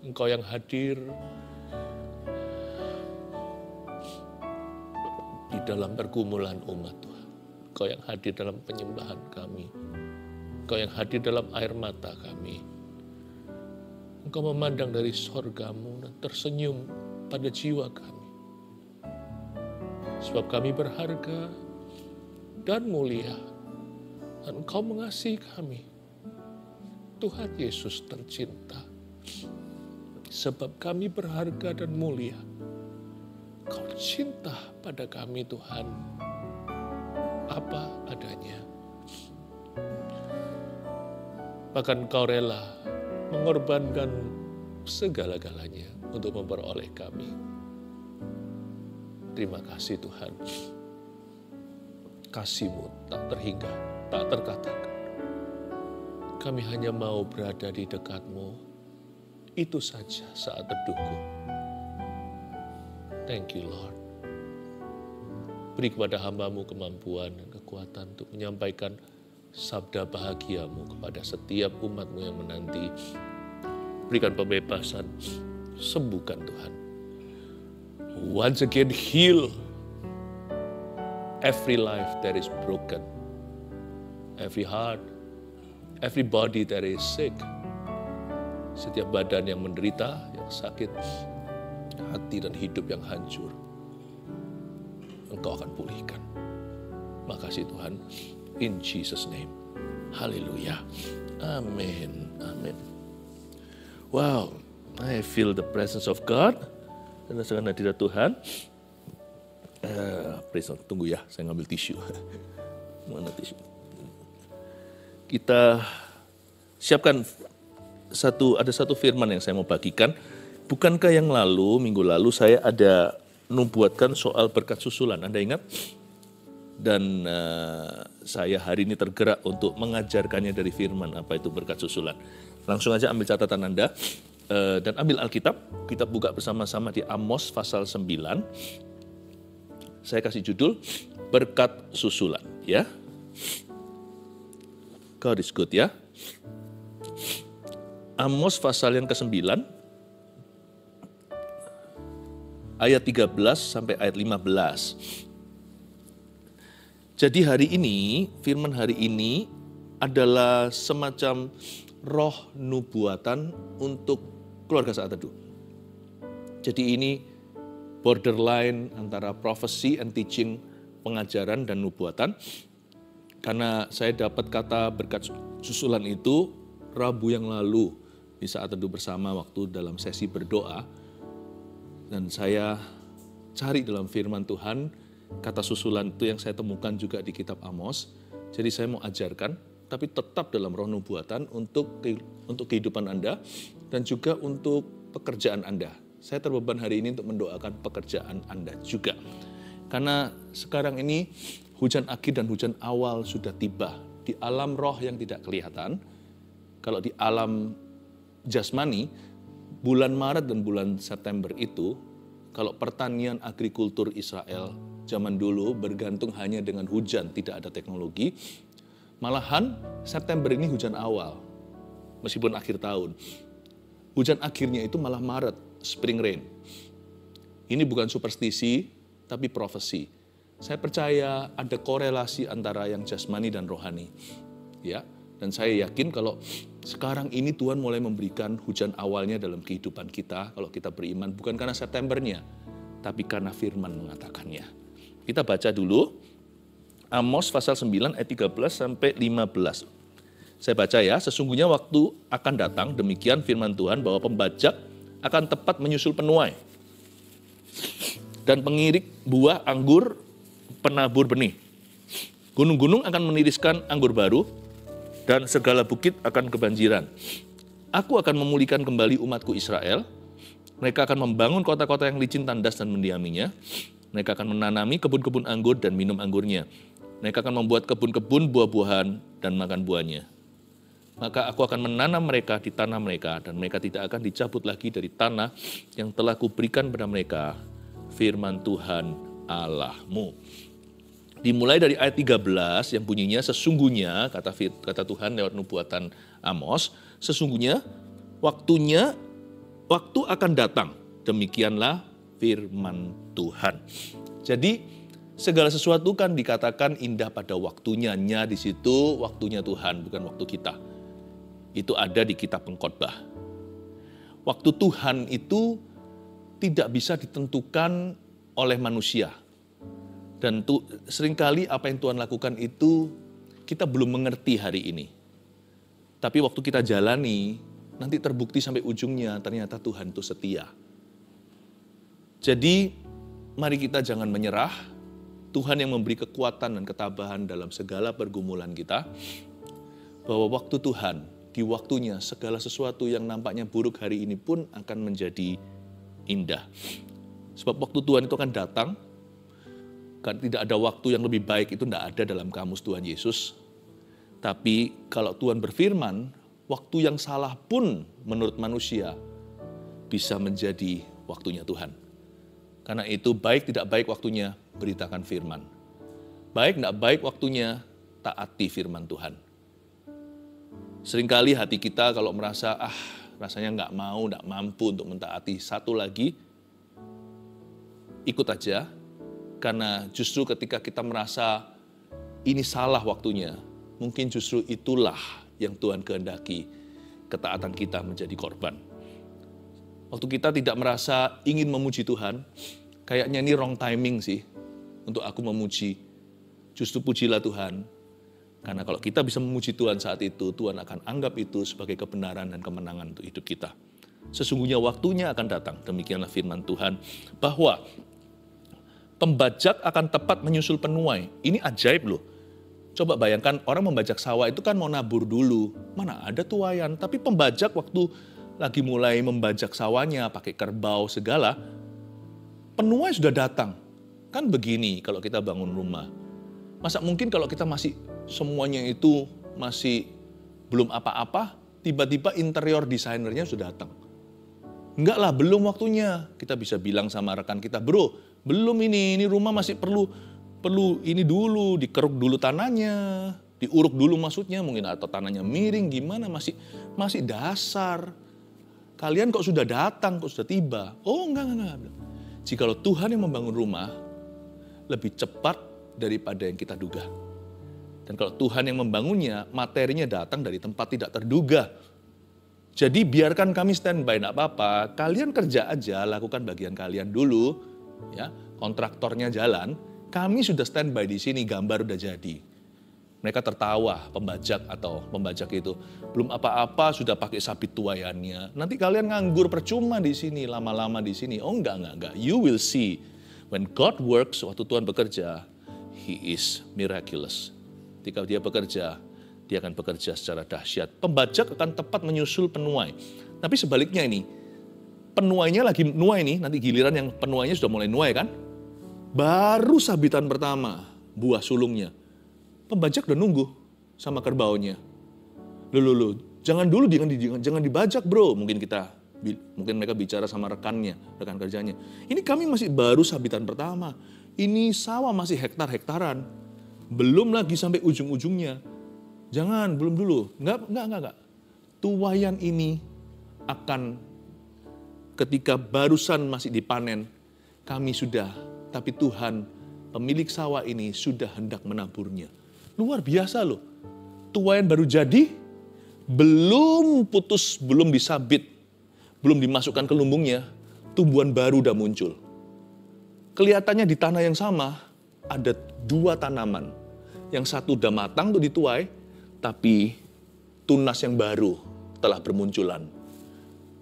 Engkau yang hadir di dalam pergumulan umat Tuhan. Engkau yang hadir dalam penyembahan kami. Engkau yang hadir dalam air mata kami. Engkau memandang dari sorgamu dan tersenyum pada jiwa kami. Sebab kami berharga dan mulia. Dan Engkau mengasihi kami. Tuhan Yesus tercinta. Sebab kami berharga dan mulia. Kau cinta pada kami Tuhan. Apa adanya. Bahkan Kau rela mengorbankan segala-galanya untuk memperoleh kami. Terima kasih Tuhan. Kasih-Mu tak terhingga, tak terkatakan. Kami hanya mau berada di dekat-Mu. Itu saja saat teduhku. Thank you Lord. Beri kepada hamba-Mu kemampuan dan kekuatan untuk menyampaikan sabda bahagia-Mu kepada setiap umat-Mu yang menanti. Berikan pembebasan, sembuhkan Tuhan. Once again heal every life that is broken, every heart, every body that is sick, setiap badan yang menderita, yang sakit, hati dan hidup yang hancur. Engkau akan pulihkan. Makasih Tuhan. In Jesus' name. Haleluya. Amin. Amin. Wow. I feel the presence of God. Dan rasakan hadirat Tuhan. Tunggu ya, saya ngambil tisu. Mana tisu? Kita siapkan ada satu firman yang saya mau bagikan. Bukankah yang minggu lalu saya ada nubuatkan soal berkat susulan, Anda ingat? Dan saya hari ini tergerak untuk mengajarkannya dari firman apa itu berkat susulan. Langsung aja ambil catatan Anda dan ambil Alkitab. Kita buka bersama-sama di Amos pasal 9. Saya kasih judul berkat susulan ya. God is good ya. Amos pasal yang ke-9 ayat 13 sampai ayat 15. Jadi hari ini, firman hari ini adalah semacam roh nubuatan untuk keluarga saat teduh. Jadi ini borderline antara prophecy and teaching, pengajaran dan nubuatan. Karena saya dapat kata berkat susulan itu Rabu yang lalu di saat teduh bersama waktu dalam sesi berdoa. Dan saya cari dalam firman Tuhan, kata susulan itu yang saya temukan juga di kitab Amos. Jadi saya mau ajarkan, tapi tetap dalam roh nubuatan untuk kehidupan Anda dan juga untuk pekerjaan Anda. Saya terbeban hari ini untuk mendoakan pekerjaan Anda juga. Karena sekarang ini hujan akhir dan hujan awal sudah tiba di alam roh yang tidak kelihatan. Kalau di alam jasmani, bulan Maret dan bulan September itu, kalau pertanian agrikultur Israel zaman dulu bergantung hanya dengan hujan, tidak ada teknologi. Malahan September ini hujan awal, meskipun akhir tahun. Hujan akhirnya itu malah Maret, spring rain. Ini bukan superstisi, tapi profesi. Saya percaya ada korelasi antara yang jasmani dan rohani. Ya, dan saya yakin kalau sekarang ini Tuhan mulai memberikan hujan awalnya dalam kehidupan kita, kalau kita beriman, bukan karena Septembernya, tapi karena firman mengatakannya. Kita baca dulu, Amos pasal 9 ayat 13 sampai 15. Saya baca ya, sesungguhnya waktu akan datang, demikian firman Tuhan, bahwa pembajak akan tepat menyusul penuai. Dan pengirik buah anggur penabur benih. Gunung-gunung akan meniriskan anggur baru, dan segala bukit akan kebanjiran. Aku akan memulihkan kembali umatku Israel. Mereka akan membangun kota-kota yang licin, tandas dan mendiaminya. Mereka akan menanami kebun-kebun anggur dan minum anggurnya. Mereka akan membuat kebun-kebun buah-buahan dan makan buahnya. Maka aku akan menanam mereka di tanah mereka, dan mereka tidak akan dicabut lagi dari tanah yang telah kuberikan pada mereka, firman Tuhan Allahmu. Dimulai dari ayat 13 yang bunyinya, sesungguhnya, kata Tuhan lewat nubuatan Amos, sesungguhnya waktunya waktu akan datang. Demikianlah firman Tuhan. Jadi segala sesuatu kan dikatakan indah pada waktunya. Nya di situ waktunya Tuhan, bukan waktu kita. Itu ada di kitab Pengkhotbah. Waktu Tuhan itu tidak bisa ditentukan oleh manusia. Dan seringkali apa yang Tuhan lakukan itu kita belum mengerti hari ini. Tapi waktu kita jalani, nanti terbukti sampai ujungnya ternyata Tuhan itu setia. Jadi mari kita jangan menyerah. Tuhan yang memberi kekuatan dan ketabahan dalam segala pergumulan kita. Bahwa waktu Tuhan, di waktunya segala sesuatu yang nampaknya buruk hari ini pun akan menjadi indah. Sebab waktu Tuhan itu akan datang. Kan tidak ada waktu yang lebih baik, itu tidak ada dalam kamus Tuhan Yesus. Tapi kalau Tuhan berfirman, waktu yang salah pun menurut manusia bisa menjadi waktunya Tuhan. Karena itu baik tidak baik waktunya beritakan firman. Baik tidak baik waktunya taati firman Tuhan. Seringkali hati kita kalau merasa rasanya nggak mau, nggak mampu untuk mentaati satu lagi, ikut aja. Karena justru ketika kita merasa ini salah waktunya, mungkin justru itulah yang Tuhan kehendaki ketaatan kita menjadi korban. Waktu kita tidak merasa ingin memuji Tuhan, kayaknya ini wrong timing sih untuk aku memuji. Justru pujilah Tuhan. Karena kalau kita bisa memuji Tuhan saat itu, Tuhan akan anggap itu sebagai kebenaran dan kemenangan untuk hidup kita. Sesungguhnya waktunya akan datang, demikianlah firman Tuhan, bahwa pembajak akan tepat menyusul penuai. Ini ajaib loh. Coba bayangkan orang membajak sawah itu kan mau nabur dulu. Mana ada tuayan, tapi pembajak waktu lagi mulai membajak sawahnya pakai kerbau segala, penuai sudah datang. Kan begini kalau kita bangun rumah. Masa mungkin kalau kita masih semuanya itu masih belum apa-apa, tiba-tiba interior desainernya sudah datang. Enggak lah, belum waktunya. Kita bisa bilang sama rekan kita, bro, belum ini rumah masih perlu ini dulu, dikeruk dulu tanahnya, diuruk dulu maksudnya, mungkin atau tanahnya miring gimana, masih dasar. Kalian kok sudah datang, kok sudah tiba? Oh enggak. Jikalau Tuhan yang membangun rumah, lebih cepat daripada yang kita duga. Dan kalau Tuhan yang membangunnya, materinya datang dari tempat tidak terduga. Jadi biarkan kami standby, enggak apa-apa. Kalian kerja aja, lakukan bagian kalian dulu. Ya, kontraktornya jalan, kami sudah standby di sini, gambar udah jadi. Mereka tertawa, pembajak itu. Belum apa-apa sudah pakai sabit tuayannya. Nanti kalian nganggur percuma di sini, lama-lama di sini. Oh enggak. You will see. When God works, waktu Tuhan bekerja, He is miraculous. Ketika dia bekerja, dia akan bekerja secara dahsyat. Pembajak akan tepat menyusul penuai. Tapi sebaliknya ini, penuainya lagi nuai nih, nanti giliran yang penuainya sudah mulai nuai kan. Baru sabitan pertama, buah sulungnya. Pembajak udah nunggu sama kerbaunya. Loh, jangan dibajak bro. Mungkin mereka bicara sama rekan kerjanya. Ini kami masih baru sabitan pertama. Ini sawah masih hektar-hektaran. Belum lagi sampai ujung-ujungnya. Jangan, belum dulu. Enggak. Tuayan ini akan ketika barusan masih dipanen, kami sudah, tapi Tuhan, pemilik sawah ini sudah hendak menaburnya. Luar biasa loh. Tuayan baru jadi, belum putus, belum disabit, belum dimasukkan ke lumbungnya, tumbuhan baru udah muncul. Kelihatannya di tanah yang sama, ada dua tanaman. Yang satu udah matang untuk dituai, tapi tunas yang baru telah bermunculan.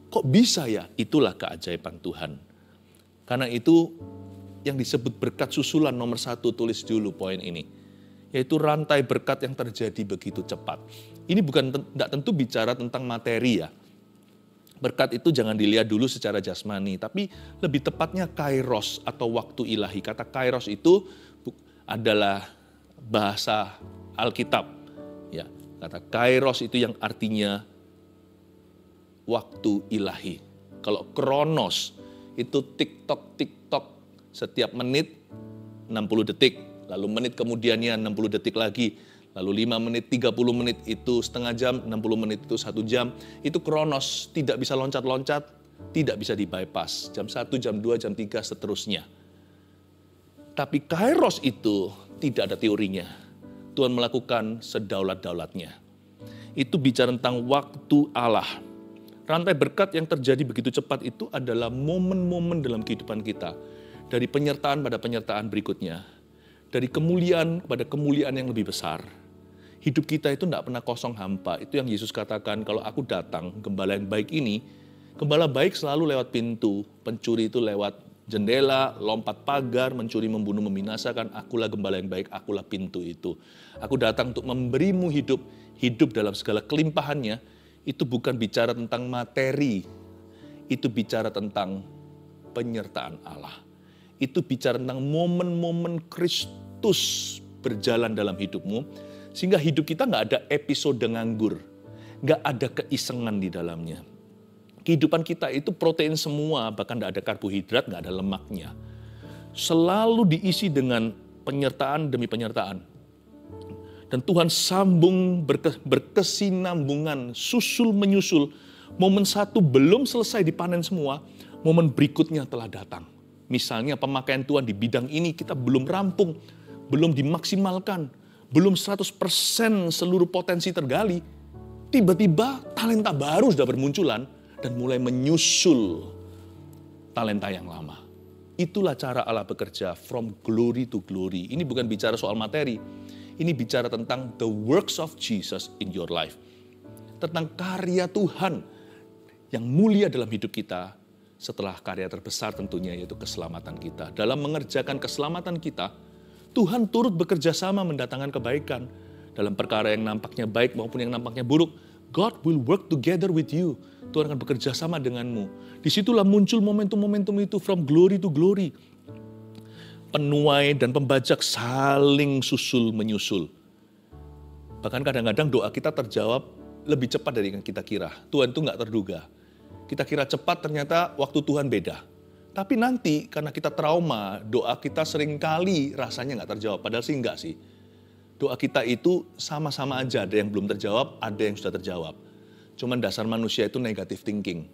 Kok bisa ya? Itulah keajaiban Tuhan. Karena itu yang disebut berkat susulan nomor 1, tulis dulu poin ini. Yaitu rantai berkat yang terjadi begitu cepat. Ini tidak tentu bicara tentang materi ya. Berkat itu jangan dilihat dulu secara jasmani, tapi lebih tepatnya kairos atau waktu ilahi. Kata kairos itu adalah bahasa Alkitab. Ya, kata kairos itu yang artinya waktu ilahi. Kalau kronos itu tiktok setiap menit 60 detik. Lalu menit kemudiannya 60 detik lagi. Lalu 5 menit, 30 menit itu setengah jam, 60 menit itu 1 jam. Itu kronos, tidak bisa loncat-loncat, Tidak bisa di-bypass. Jam 1, jam 2, jam 3, seterusnya. Tapi kairos itu tidak ada teorinya. Tuhan melakukan sedaulat-daulatnya. Itu bicara tentang waktu Allah. Rantai berkat yang terjadi begitu cepat itu adalah momen-momen dalam kehidupan kita. Dari penyertaan pada penyertaan berikutnya. Dari kemuliaan kepada kemuliaan yang lebih besar. Hidup kita itu tidak pernah kosong hampa. Itu yang Yesus katakan, kalau aku datang, gembala yang baik ini, gembala baik selalu lewat pintu, pencuri itu lewat jendela, lompat pagar, mencuri, membunuh, membinasakan. Akulah gembala yang baik, akulah pintu itu. Aku datang untuk memberimu hidup, hidup dalam segala kelimpahannya. Itu bukan bicara tentang materi, itu bicara tentang penyertaan Allah. Itu bicara tentang momen-momen Kristus berjalan dalam hidupmu, sehingga hidup kita nggak ada episode nganggur, nggak ada keisengan di dalamnya. Kehidupan kita itu protein semua, bahkan nggak ada karbohidrat, nggak ada lemaknya. Selalu diisi dengan penyertaan demi penyertaan. Dan Tuhan sambung berkesinambungan, susul menyusul. Momen satu belum selesai dipanen semua, momen berikutnya telah datang. Misalnya pemakaian Tuhan di bidang ini kita belum rampung, belum dimaksimalkan, belum 100% seluruh potensi tergali. Tiba-tiba talenta baru sudah bermunculan dan mulai menyusul talenta yang lama. Itulah cara Allah bekerja from glory to glory. Ini bukan bicara soal materi. Ini bicara tentang the works of Jesus in your life. Tentang karya Tuhan yang mulia dalam hidup kita setelah karya terbesar tentunya yaitu keselamatan kita. Dalam mengerjakan keselamatan kita, Tuhan turut bekerja sama mendatangkan kebaikan. Dalam perkara yang nampaknya baik maupun yang nampaknya buruk, God will work together with you. Tuhan akan bekerja sama denganmu. Disitulah muncul momentum-momentum itu from glory to glory. Penuai dan pembajak saling susul menyusul. Bahkan kadang-kadang doa kita terjawab lebih cepat dari yang kita kira. Tuhan itu nggak terduga. Kita kira cepat, ternyata waktu Tuhan beda. Tapi nanti karena kita trauma, doa kita seringkali rasanya nggak terjawab. Padahal sih enggak sih. Doa kita itu sama-sama aja, ada yang belum terjawab, ada yang sudah terjawab. Cuman dasar manusia itu negative thinking.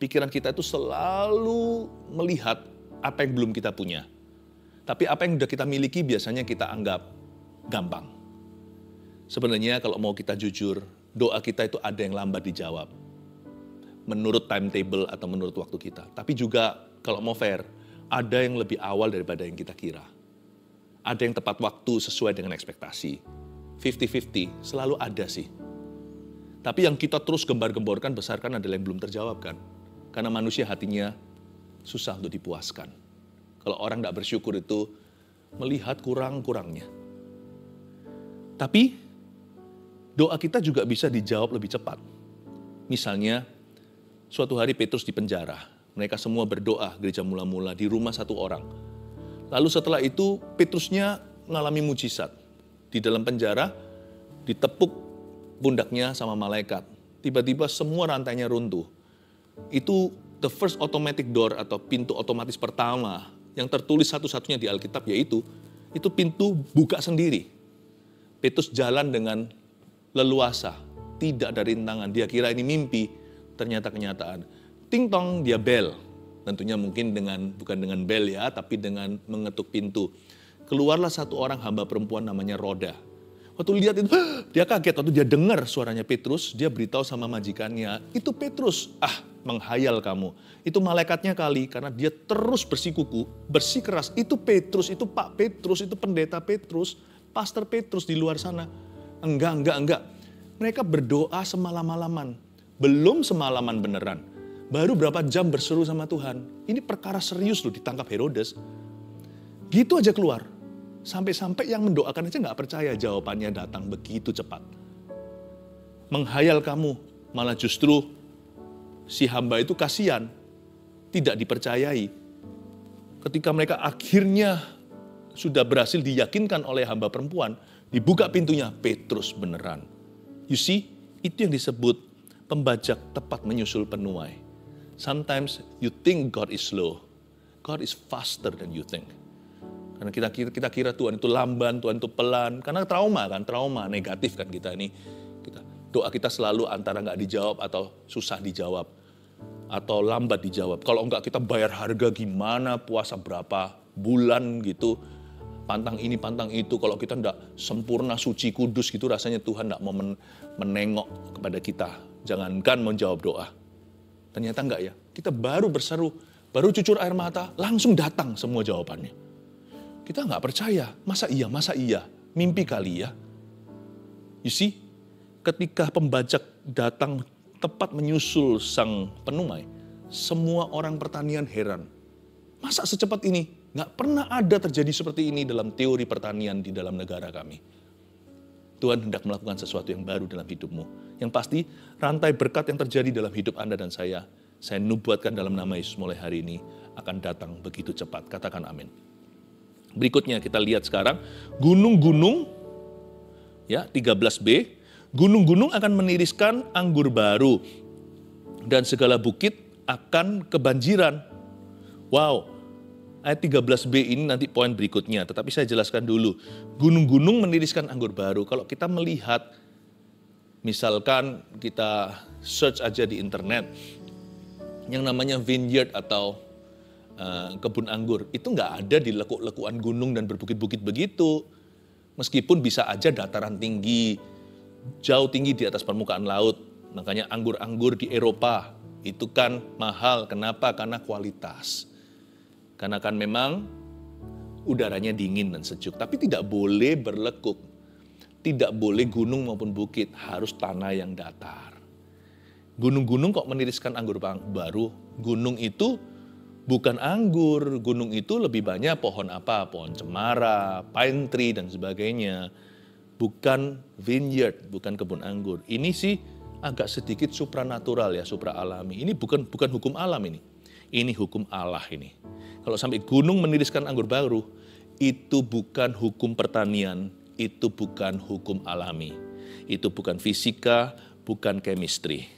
Pikiran kita itu selalu melihat apa yang belum kita punya. Tapi apa yang sudah kita miliki biasanya kita anggap gampang. Sebenarnya kalau mau kita jujur, doa kita itu ada yang lambat dijawab. Menurut timetable atau menurut waktu kita. Tapi juga kalau mau fair, ada yang lebih awal daripada yang kita kira. Ada yang tepat waktu sesuai dengan ekspektasi. 50-50 selalu ada sih. Tapi yang kita terus gembar-gemborkan, besarkan adalah yang belum terjawab kan. Karena manusia hatinya susah untuk dipuaskan. Kalau orang tidak bersyukur itu melihat kurang-kurangnya. Tapi doa kita juga bisa dijawab lebih cepat. Misalnya, suatu hari Petrus di penjara. Mereka semua berdoa, gereja mula-mula di rumah satu orang. Lalu setelah itu Petrusnya mengalami mujizat. Di dalam penjara ditepuk pundaknya sama malaikat. Tiba-tiba semua rantainya runtuh. Itu the first automatic door atau pintu otomatis pertama yang tertulis satu-satunya di Alkitab yaitu itu pintu buka sendiri. Petrus jalan dengan leluasa, tidak ada rintangan. Dia kira ini mimpi, ternyata kenyataan. Ting tong, dia bel. Tentunya mungkin bukan dengan bel ya, tapi dengan mengetuk pintu. Keluarlah satu orang hamba perempuan namanya Roda. Waktu lihat itu, dia kaget. Waktu dia dengar suaranya Petrus, dia beritahu sama majikannya, itu Petrus. Menghayal kamu. Itu malaikatnya kali, karena dia terus bersikuku, bersikeras. Itu Petrus, itu Pak Petrus, itu pendeta Petrus, Pastor Petrus di luar sana. Enggak. Mereka berdoa semalam-malaman. Belum semalaman beneran. Baru berapa jam berseru sama Tuhan. Ini perkara serius loh, ditangkap Herodes. Gitu aja keluar. Sampai-sampai yang mendoakan aja nggak percaya jawabannya datang begitu cepat. Menghayal kamu, malah justru si hamba itu kasihan, tidak dipercayai. Ketika mereka akhirnya sudah berhasil diyakinkan oleh hamba perempuan, dibuka pintunya, Petrus beneran. You see, itu yang disebut pembajak tepat menyusul penuai. Sometimes you think God is slow, God is faster than you think. Karena kita kira Tuhan itu lamban, Tuhan itu pelan. Karena trauma negatif kan kita ini. Doa kita selalu antara nggak dijawab atau susah dijawab. atau lambat dijawab. Kalau enggak kita bayar harga gimana, puasa berapa bulan gitu, pantang ini, pantang itu. Kalau kita enggak sempurna, suci, kudus gitu, rasanya Tuhan enggak mau menengok kepada kita. Jangankan menjawab doa. Ternyata enggak ya. Kita baru berseru, baru cucur air mata, langsung datang semua jawabannya. Kita enggak percaya, masa iya, mimpi kali ya. You see, ketika pembajak datang tepat menyusul sang penumai, semua orang pertanian heran. Masa secepat ini? Nggak pernah ada terjadi seperti ini dalam teori pertanian di dalam negara kami. Tuhan hendak melakukan sesuatu yang baru dalam hidupmu. Yang pasti, rantai berkat yang terjadi dalam hidup Anda dan saya nubuatkan dalam nama Yesus mulai hari ini, akan datang begitu cepat. Katakan amin. Berikutnya kita lihat sekarang, gunung-gunung, ya 13b, gunung-gunung akan meniriskan anggur baru dan segala bukit akan kebanjiran. Wow, ayat 13b ini nanti poin berikutnya, tetapi saya jelaskan dulu. Gunung-gunung meniriskan anggur baru. Kalau kita melihat, misalkan kita search aja di internet, yang namanya vineyard atau kebun anggur, itu nggak ada di lekuk-lekuan gunung dan berbukit-bukit begitu. Meskipun bisa aja dataran tinggi, jauh tinggi di atas permukaan laut. Makanya anggur-anggur di Eropa itu kan mahal. Kenapa? Karena kualitas. Karena kan memang udaranya dingin dan sejuk. Tapi tidak boleh berlekuk. Tidak boleh gunung maupun bukit. Harus tanah yang datar. Gunung-gunung kok meniriskan anggur baru? Gunung itu bukan anggur. Gunung itu lebih banyak pohon apa? Pohon cemara, pine tree dan sebagainya. Bukan vineyard, bukan kebun anggur. Ini sih agak sedikit supranatural ya, supra alami. Ini bukan hukum alam ini. Ini hukum Allah ini. Kalau sampai gunung meniriskan anggur baru, itu bukan hukum pertanian, itu bukan hukum alami. Itu bukan fisika, bukan chemistry.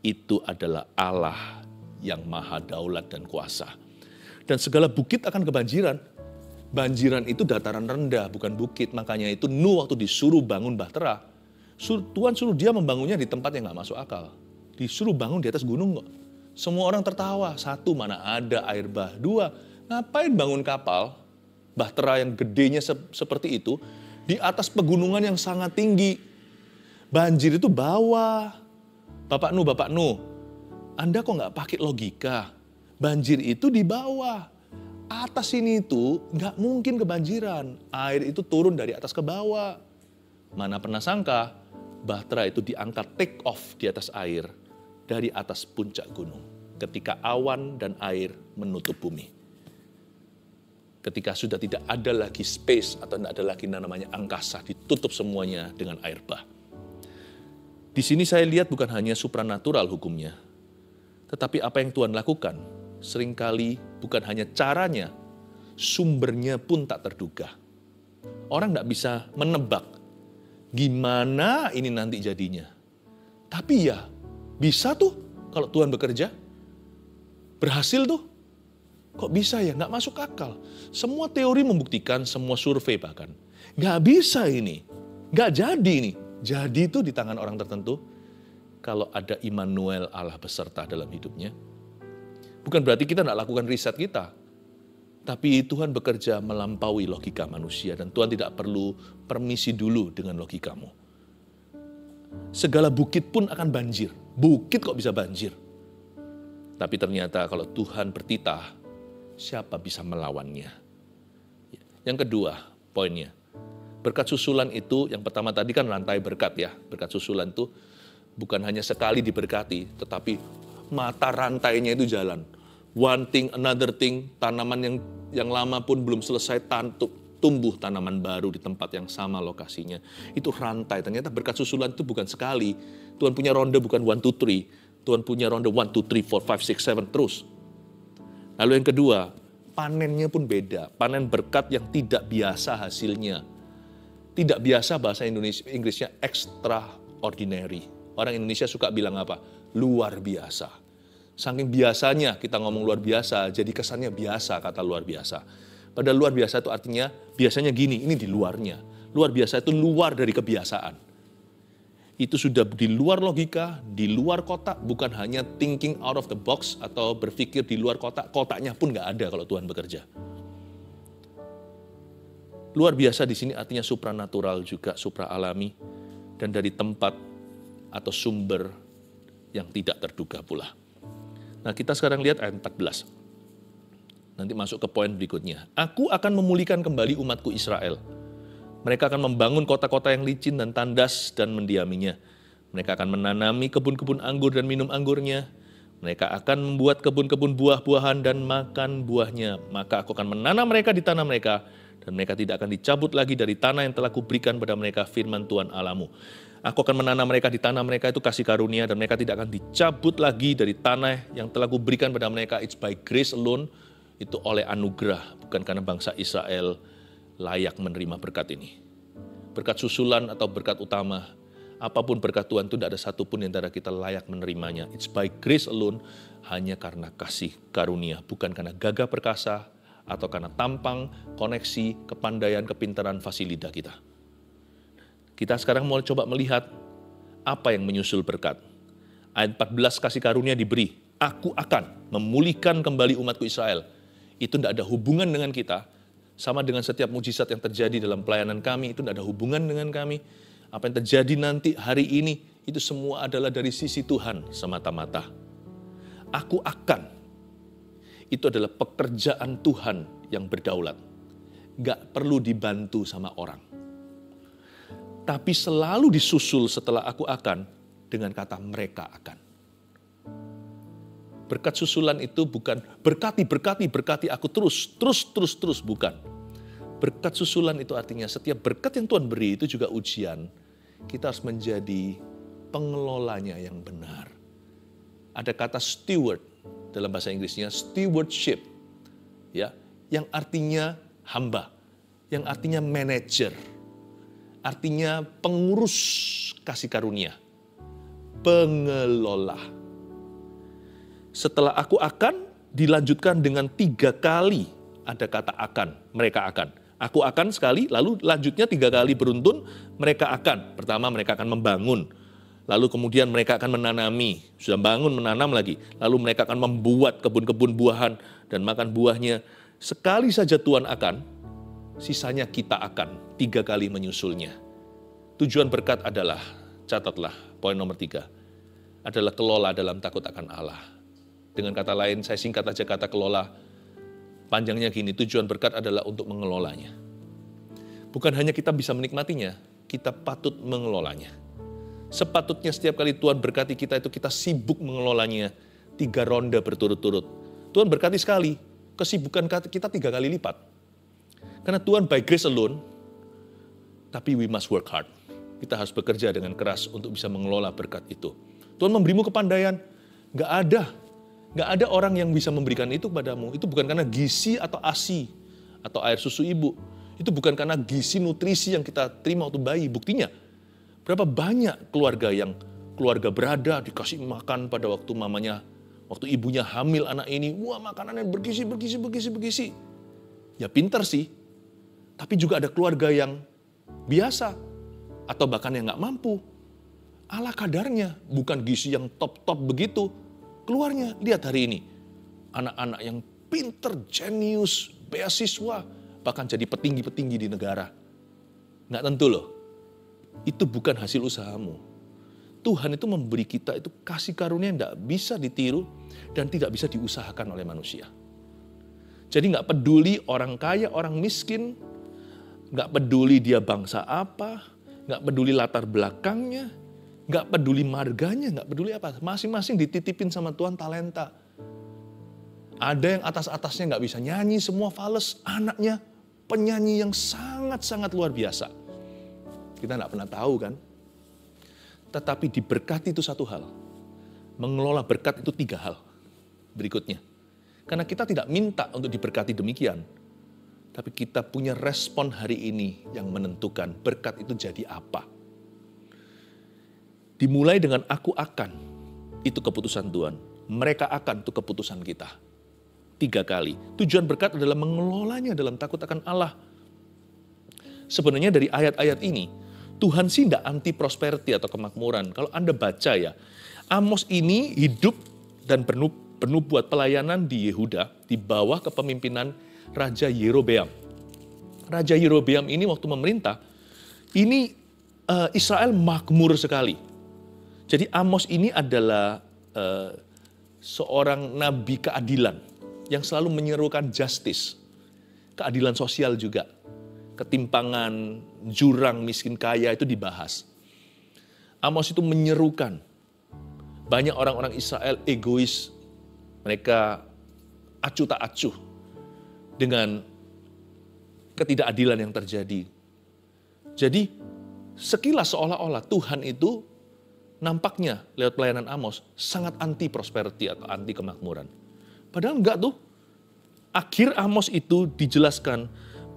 Itu adalah Allah yang maha daulat dan kuasa. Dan segala bukit akan kebanjiran. Banjiran itu dataran rendah, bukan bukit. Makanya itu Nuh waktu disuruh bangun Bahtera, Tuhan suruh dia membangunnya di tempat yang gak masuk akal. Disuruh bangun di atas gunung kok. Semua orang tertawa. Satu, mana ada air bah. Dua, ngapain bangun kapal Bahtera yang gedenya seperti itu di atas pegunungan yang sangat tinggi. Banjir itu bawah. Bapak Nuh, Anda kok gak pakai logika? Banjir itu di bawah. Atas sini itu nggak mungkin kebanjiran. Air itu turun dari atas ke bawah. Mana pernah sangka Bahtera itu diangkat take off di atas air dari atas puncak gunung. Ketika awan dan air menutup bumi. Ketika sudah tidak ada lagi space atau tidak ada lagi namanya angkasa, ditutup semuanya dengan air bah. Di sini saya lihat bukan hanya supranatural hukumnya, tetapi apa yang Tuhan lakukan seringkali bukan hanya caranya, sumbernya pun tak terduga. Orang tidak bisa menebak gimana ini nanti jadinya. Tapi ya bisa tuh kalau Tuhan bekerja. Berhasil tuh. Kok bisa ya? Nggak masuk akal. Semua teori membuktikan, semua survei bahkan. Nggak bisa ini. Nggak jadi ini. Jadi itu di tangan orang tertentu kalau ada Immanuel Allah beserta dalam hidupnya. Bukan berarti kita tidak lakukan riset kita. Tapi Tuhan bekerja melampaui logika manusia. Dan Tuhan tidak perlu permisi dulu dengan logikamu. Segala bukit pun akan banjir. Bukit kok bisa banjir? Tapi ternyata kalau Tuhan bertitah, siapa bisa melawannya? Yang kedua poinnya. Berkat susulan itu, yang pertama tadi kan rantai berkat ya. Berkat susulan itu bukan hanya sekali diberkati, tetapi mata rantainya itu jalan. One thing, another thing, tanaman yang lama pun belum selesai tumbuh tanaman baru di tempat yang sama lokasinya. Itu rantai, ternyata berkat susulan itu bukan sekali. Tuhan punya ronde bukan 1, 2, 3. Tuhan punya ronde 1, 2, 3, 4, 5, 6, 7 terus. Lalu yang kedua, panennya pun beda. Panen berkat yang tidak biasa hasilnya. Tidak biasa bahasa Inggrisnya extraordinary. Orang Indonesia suka bilang apa? Luar biasa. Saking biasanya kita ngomong luar biasa, jadi kesannya biasa kata luar biasa. Padahal luar biasa itu artinya biasanya gini, ini di luarnya. Luar biasa itu luar dari kebiasaan. Itu sudah di luar logika, di luar kotak, bukan hanya thinking out of the box atau berpikir di luar kotak, kotaknya pun nggak ada kalau Tuhan bekerja. Luar biasa di sini artinya supranatural juga, supra alami, dan dari tempat atau sumber yang tidak terduga pula. Nah, kita sekarang lihat ayat 14. Nanti masuk ke poin berikutnya. Aku akan memulihkan kembali umatku Israel. Mereka akan membangun kota-kota yang licin dan tandas dan mendiaminya. Mereka akan menanami kebun-kebun anggur dan minum anggurnya. Mereka akan membuat kebun-kebun buah-buahan dan makan buahnya. Maka aku akan menanam mereka di tanah mereka, dan mereka tidak akan dicabut lagi dari tanah yang telah kuberikan pada mereka, firman Tuhan Allahmu. Aku akan menanam mereka di tanah mereka, itu kasih karunia, dan mereka tidak akan dicabut lagi dari tanah yang telah kuberikan pada mereka. It's by grace alone, itu oleh anugerah, bukan karena bangsa Israel layak menerima berkat ini. Berkat susulan atau berkat utama, apapun berkat Tuhan itu tidak ada satupun di antara kita layak menerimanya. It's by grace alone, hanya karena kasih karunia, bukan karena gagah perkasa atau karena tampang, koneksi, kepandaian, kepintaran, fasilita kita. Kita sekarang mau coba melihat apa yang menyusul berkat. Ayat 14 kasih karunia diberi, aku akan memulihkan kembali umatku Israel. Itu tidak ada hubungan dengan kita. Sama dengan setiap mujizat yang terjadi dalam pelayanan kami, itu tidak ada hubungan dengan kami. Apa yang terjadi nanti hari ini, itu semua adalah dari sisi Tuhan semata-mata. Aku akan, itu adalah pekerjaan Tuhan yang berdaulat. Gak perlu dibantu sama orang. Tapi selalu disusul setelah aku akan, dengan kata mereka akan. Berkat susulan itu bukan berkati aku terus, bukan. Berkat susulan itu artinya setiap berkat yang Tuhan beri itu juga ujian. Kita harus menjadi pengelolanya yang benar. Ada kata steward dalam bahasa Inggrisnya, stewardship, ya, yang artinya hamba, yang artinya manager, artinya pengurus kasih karunia, pengelola. Setelah aku akan, dilanjutkan dengan 3 kali ada kata akan, mereka akan. Aku akan sekali, lalu lanjutnya 3 kali beruntun, mereka akan. Pertama mereka akan membangun, lalu kemudian mereka akan menanami, sudah bangun menanam lagi, lalu mereka akan membuat kebun-kebun buahan dan makan buahnya. Sekali saja Tuhan akan, sisanya kita akan, 3 kali menyusulnya. Tujuan berkat adalah, catatlah poin nomor 3, adalah kelola dalam takut akan Allah. Dengan kata lain, saya singkat aja kata kelola, panjangnya gini, tujuan berkat adalah untuk mengelolanya. Bukan hanya kita bisa menikmatinya, kita patut mengelolanya. Sepatutnya setiap kali Tuhan berkati kita itu kita sibuk mengelolanya 3 ronde berturut-turut. Tuhan berkati sekali, kesibukan kita 3 kali lipat. Karena Tuhan by grace alone, tapi we must work hard. Kita harus bekerja dengan keras untuk bisa mengelola berkat itu. Tuhan memberimu kepandaian, Gak ada orang yang bisa memberikan itu kepadamu. Itu bukan karena gizi atau ASI atau air susu ibu. Itu bukan karena gizi nutrisi yang kita terima waktu bayi. Buktinya, berapa banyak keluarga berada dikasih makan pada waktu mamanya, waktu ibunya hamil anak ini. Wah, makanannya bergizi. Ya pintar sih. Tapi juga ada keluarga yang biasa atau bahkan yang gak mampu. Ala kadarnya, bukan gizi yang top-top begitu. Keluarnya, lihat hari ini, anak-anak yang pinter, jenius, beasiswa, bahkan jadi petinggi-petinggi di negara. Nggak tentu loh, itu bukan hasil usahamu. Tuhan itu memberi kita itu kasih karunia yang nggak bisa ditiru dan tidak bisa diusahakan oleh manusia. Jadi nggak peduli orang kaya, orang miskin, nggak peduli dia bangsa apa, nggak peduli latar belakangnya, nggak peduli marganya, nggak peduli apa. Masing-masing dititipin sama Tuhan talenta. Ada yang atas-atasnya nggak bisa nyanyi, semua fales. Anaknya penyanyi yang sangat-sangat luar biasa. Kita nggak pernah tahu kan. Tetapi diberkati itu satu hal. Mengelola berkat itu 3 hal berikutnya. Karena kita tidak minta untuk diberkati demikian. Tapi kita punya respon hari ini yang menentukan berkat itu jadi apa. Dimulai dengan aku akan, itu keputusan Tuhan. Mereka akan, itu keputusan kita. 3 kali. Tujuan berkat adalah mengelolanya dalam takut akan Allah. Sebenarnya dari ayat-ayat ini, Tuhan sih tidak anti prosperity atau kemakmuran. Kalau Anda baca ya, Amos ini hidup dan bernubuat pelayanan di Yehuda di bawah kepemimpinan Raja Yerobeam. Raja Yerobeam ini waktu memerintah, ini Israel makmur sekali. Jadi Amos ini adalah seorang nabi keadilan yang selalu menyerukan justice, keadilan sosial juga. Ketimpangan, jurang, miskin kaya itu dibahas. Amos itu menyerukan. Banyak orang-orang Israel egois. Mereka acuh tak acuh dengan ketidakadilan yang terjadi. Jadi sekilas seolah-olah Tuhan itu nampaknya lewat pelayanan Amos sangat anti prosperity atau anti kemakmuran. Padahal enggak tuh. Akhir Amos itu dijelaskan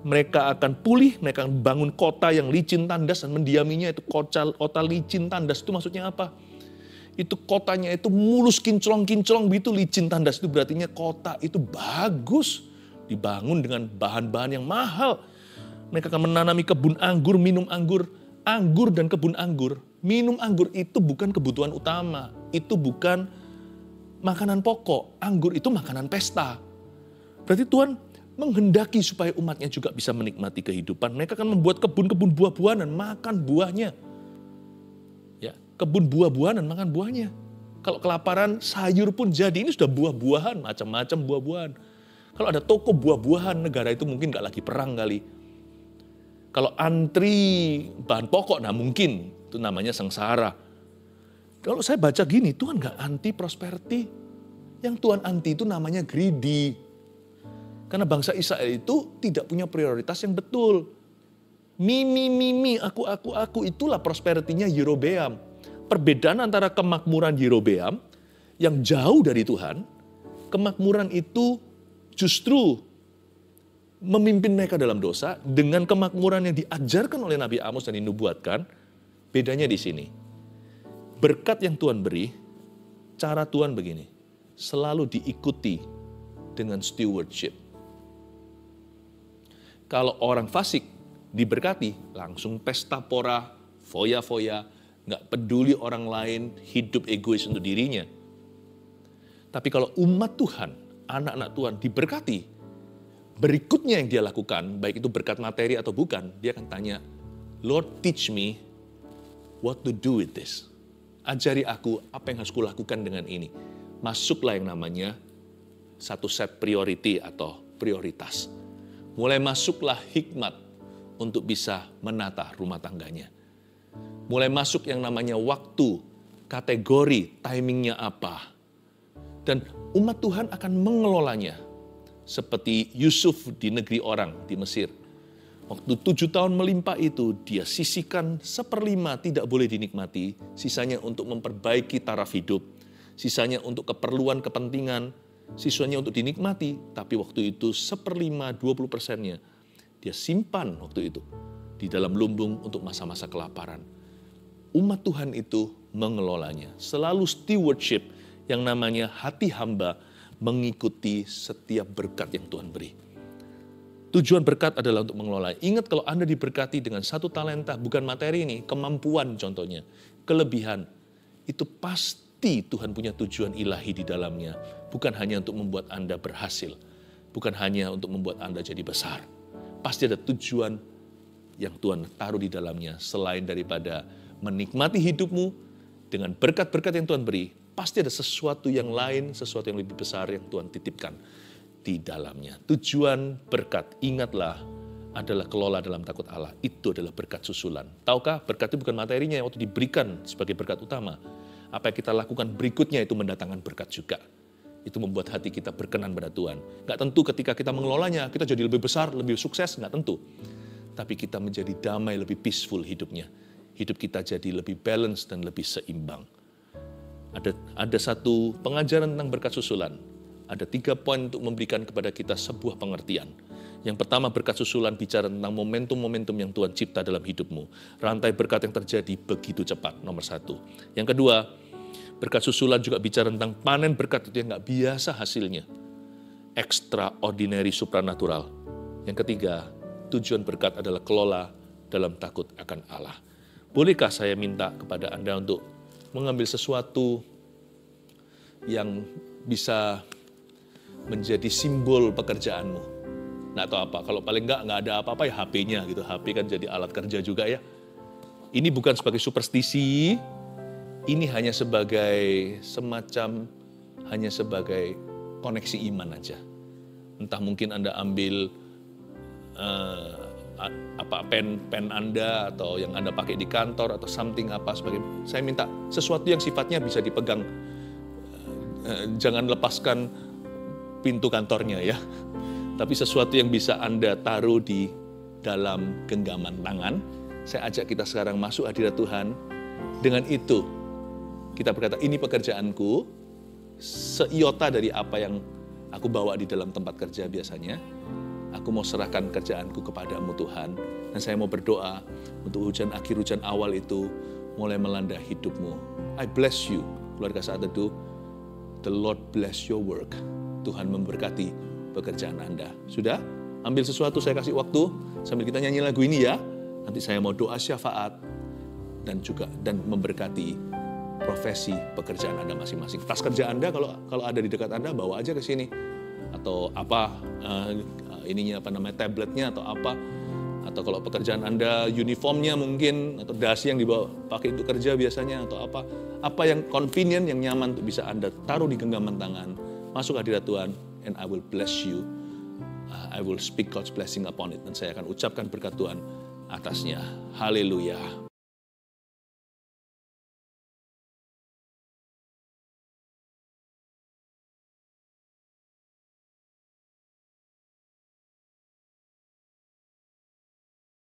mereka akan pulih, mereka akan bangun kota yang licin tandas dan mendiaminya. Itu kota licin tandas itu maksudnya apa? Itu kotanya itu mulus kinclong-kinclong begitu, licin tandas itu berartinya kota itu bagus. Dibangun dengan bahan-bahan yang mahal. Mereka akan menanami kebun anggur, minum anggur. Anggur dan kebun anggur, minum anggur itu bukan kebutuhan utama. Itu bukan makanan pokok. Anggur itu makanan pesta. Berarti Tuhan menghendaki supaya umatnya juga bisa menikmati kehidupan. Mereka akan membuat kebun-kebun buah-buahan dan makan buahnya. Ya, kebun buah-buahan dan makan buahnya. Kalau kelaparan, sayur pun jadi. Ini sudah buah-buahan, macam-macam buah-buahan. Kalau ada toko buah-buahan, negara itu mungkin nggak lagi perang kali. Kalau antri bahan pokok, nah mungkin itu namanya sengsara. Kalau saya baca gini, Tuhan nggak anti prosperity. Yang Tuhan anti itu namanya greedy. Karena bangsa Israel itu tidak punya prioritas yang betul. Mimi, aku, itulah prosperity-nya Yerobeam. Perbedaan antara kemakmuran Yerobeam yang jauh dari Tuhan, kemakmuran itu justru memimpin mereka dalam dosa, dengan kemakmuran yang diajarkan oleh Nabi Amos dan dinubuatkan, bedanya di sini. Berkat yang Tuhan beri, cara Tuhan begini, selalu diikuti dengan stewardship. Kalau orang fasik diberkati, langsung pesta pora, foya-foya, nggak peduli orang lain, hidup egois untuk dirinya. Tapi kalau umat Tuhan, anak-anak Tuhan diberkati, berikutnya yang dia lakukan, baik itu berkat materi atau bukan, dia akan tanya, Lord teach me what to do with this. Ajari aku apa yang harus kulakukan dengan ini. Masuklah yang namanya satu set priority atau prioritas. Mulai masuklah hikmat untuk bisa menata rumah tangganya. Mulai masuk yang namanya waktu, kategori, timingnya apa. Dan umat Tuhan akan mengelolanya. Seperti Yusuf di negeri orang di Mesir. Waktu 7 tahun melimpah itu, dia sisihkan 1/5 tidak boleh dinikmati. Sisanya untuk memperbaiki taraf hidup. Sisanya untuk keperluan, kepentingan. Sisanya untuk dinikmati, tapi waktu itu 1/5, 20%-nya dia simpan waktu itu di dalam lumbung untuk masa-masa kelaparan. Umat Tuhan itu mengelolanya. Selalu stewardship yang namanya hati hamba mengikuti setiap berkat yang Tuhan beri. Tujuan berkat adalah untuk mengelola. Ingat kalau Anda diberkati dengan 1 talenta, bukan materi ini, kemampuan contohnya, kelebihan, itu pasti Tuhan punya tujuan ilahi di dalamnya. Bukan hanya untuk membuat Anda berhasil. Bukan hanya untuk membuat Anda jadi besar. Pasti ada tujuan yang Tuhan taruh di dalamnya. Selain daripada menikmati hidupmu dengan berkat-berkat yang Tuhan beri, pasti ada sesuatu yang lain, sesuatu yang lebih besar yang Tuhan titipkan di dalamnya. Tujuan berkat, ingatlah, adalah kelola dalam takut Allah. Itu adalah berkat susulan. Tahukah, berkat itu bukan materinya yang waktu diberikan sebagai berkat utama. Apa yang kita lakukan berikutnya itu mendatangkan berkat juga. Itu membuat hati kita berkenan pada Tuhan. Nggak tentu ketika kita mengelolanya, kita jadi lebih besar, lebih sukses, nggak tentu. Tapi kita menjadi damai, lebih peaceful hidupnya. Hidup kita jadi lebih balance dan lebih seimbang. Ada satu pengajaran tentang berkat susulan. Ada 3 poin untuk memberikan kepada kita sebuah pengertian. Yang pertama, berkat susulan bicara tentang momentum-momentum yang Tuhan cipta dalam hidupmu. Rantai berkat yang terjadi begitu cepat, nomor 1. Yang kedua, berkat susulan juga bicara tentang panen berkat itu yang nggak biasa hasilnya. Extraordinary, supranatural. Yang ketiga, tujuan berkat adalah kelola dalam takut akan Allah. Bolehkah saya minta kepada Anda untuk mengambil sesuatu yang bisa menjadi simbol pekerjaanmu? Nggak tahu apa, kalau paling nggak ada apa-apa ya HP-nya gitu. HP kan jadi alat kerja juga ya. Ini bukan sebagai superstisi, ini hanya sebagai hanya sebagai koneksi iman aja. Entah mungkin Anda ambil pen Anda atau yang Anda pakai di kantor atau something apa sebagai, saya minta sesuatu yang sifatnya bisa dipegang, jangan lepaskan pintu kantornya ya, tapi sesuatu yang bisa Anda taruh di dalam genggaman tangan. Saya ajak kita sekarang masuk hadirat Tuhan. Dengan itu kita berkata, ini pekerjaanku, seiota dari apa yang aku bawa di dalam tempat kerja biasanya. Aku mau serahkan kerjaanku kepadamu Tuhan. Dan saya mau berdoa untuk akhir hujan awal itu mulai melanda hidupmu. I bless you, keluarga Saat Teduh. The Lord bless your work. Tuhan memberkati pekerjaan Anda. Sudah? Ambil sesuatu, saya kasih waktu sambil kita nyanyi lagu ini ya. Nanti saya mau doa syafaat dan memberkati profesi pekerjaan Anda masing-masing. Tas kerja Anda kalau ada di dekat Anda, bawa aja ke sini. Atau apa, tabletnya atau apa. Atau kalau pekerjaan Anda uniformnya mungkin, atau dasi yang dibawa pakai untuk kerja biasanya, atau apa yang convenient, yang nyaman untuk bisa Anda taruh di genggaman tangan. Masuk hadirat Tuhan, and I will bless you. I will speak God's blessing upon it. Dan saya akan ucapkan berkat Tuhan atasnya. Haleluya.